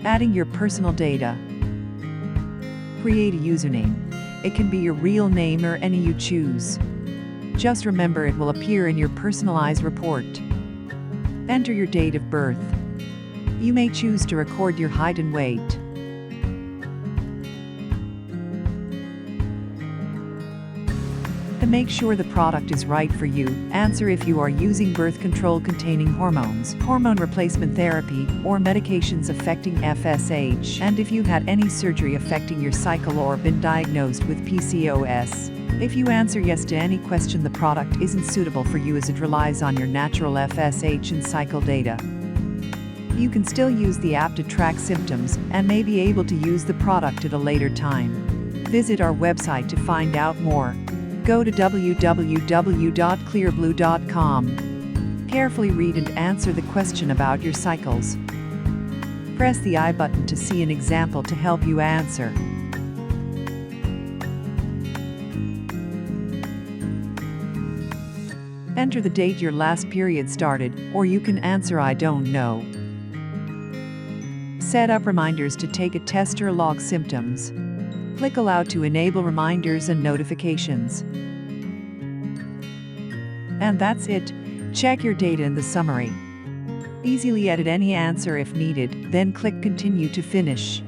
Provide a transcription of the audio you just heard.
Adding your personal data. Create a username. It can be your real name or any you choose. Just remember it will appear in your personalized report. Enter your date of birth. You may choose to record your height and weight. To make sure the product is right for you, answer if you are using birth control containing hormones, hormone replacement therapy, or medications affecting FSH, and if you've had any surgery affecting your cycle or been diagnosed with PCOS. If you answer yes to any question, the product isn't suitable for you as it relies on your natural FSH and cycle data. You can still use the app to track symptoms and may be able to use the product at a later time. Visit our website to find out more. Go to www.clearblue.com. Carefully read and answer the question about your cycles. Press the I button to see an example to help you answer. Enter the date your last period started, or you can answer I don't know. Set up reminders to take a test or log symptoms. Click Allow to enable reminders and notifications. And that's it. Check your data in the summary. Easily edit any answer if needed, then click Continue to finish.